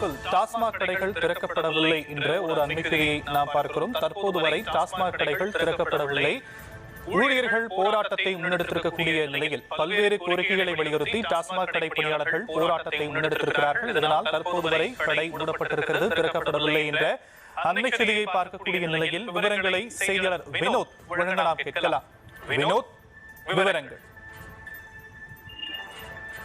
தமிழகத்தில் டாஸ்மாக் கடைகள் திறக்கப்படவில்லை என்ற ஒரு அண்மை செய்தியை நாம் பார்க்கிறோம். தற்போது வரை டாஸ்மாக் கடைகள் திறக்கப்படவில்லை. ஊழியர்கள் போராட்டத்தை முன்னெடுத்திருக்கக்கூடிய நிலையில் பல்வேறு கோரிக்கைகளை வலியுறுத்தி டாஸ்மாக் கடை பணியாளர்கள் போராட்டத்தை முன்னெடுத்திருக்கிறார்கள். இதனால் தற்போது வரை கடை மூடப்பட்டிருக்கிறது, திறக்கப்படவில்லை என்ற அண்மை செய்தியை பார்க்கக்கூடிய நிலையில் விவரங்களை செய்தியாளர் வினோத் வழங்க நாம் கேட்கலாம். வினோத், விவரங்கள்.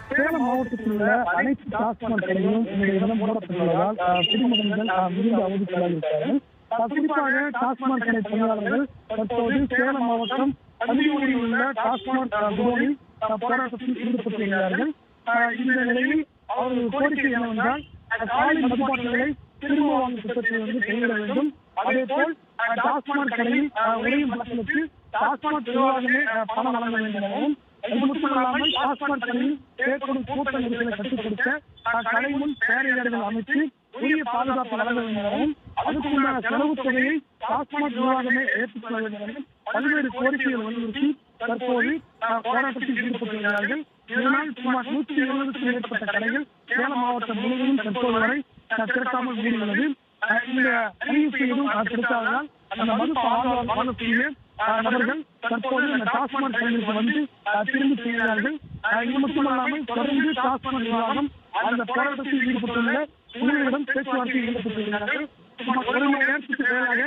சேலம் மாவட்டத்தில் உள்ள அனைத்து டாஸ்மாக் கடைகளும் இன்றைய தினம் மூடப்பட்டுள்ளதால் குடிமகன்கள் மிகுந்த அவதிக்குள்ளாகிவிட்டார்கள். குறிப்பாக டாஸ்மாக் கடை பணியாளர்கள் தற்போது சேலம் மாவட்டம் கன்னியூரில் உள்ள டாஸ்மாக் குடோனில் போராட்டத்தில் ஈடுபட்டிருக்கிறார்கள். இந்த நிலையில் அவர்கள் கோரிக்கை என்னவென்றால் காலை மதுபாட்டில்களை திரும்ப வாங்கும் திட்டத்தை கைவிட வேண்டும். அதேபோல் டாஸ்மாக் கடையில் உடையும் படங்களுக்கு டாஸ்மாக் நிர்வாகமே பணம் வழங்க வேண்டும் எனவும், இது மட்டுமல்லாமல் டாஸ்மாக் கடையில் ஏற்படும் கூட்ட நெரிசலை கட்டுப்படுத்த கடை முன் பேரிடர்கள் அமைத்து உரிய பாதுகாப்பு வழங்க வேண்டும் எனவும், அதுக்குண்டான செலவு தொகையை டாஸ்மாக் நிர்வாகமே ஏற்றுக்கொள்ள வேண்டும் எனவும் பல்வேறு கோரிக்கைகள் வலியுறுத்தி தற்போது போராட்டத்தில் ஈடுபட்டுள்ளார்கள். இதனால் சுமார் 120க்கும் மேற்பட்ட கடைகள் சேலம் மாவட்டம் முழுவதும் தற்போது வரை திறக்காமல் மூடியுள்ளது. இந்த அறிவிப்பையும் கிடைக்காததால் அந்த மது வாங்கக்கூடிய நபர்கள் தற்போது இந்த டாஸ்மாக் கடைகளுக்கு வந்து திரும்பி செல்கிறார்கள். இது மட்டுமல்லாமல் தொடர்ந்து டாஸ்மாக் நிர்வாகம் அந்த போராட்டத்தில் ஈடுபட்டுள்ள ஊழியர்களிடம் பேச்சுவார்த்தையில் ஈடுபட்டிருக்கிறார்கள். சுமார் 1 மணி நேரத்துக்கு மேலாக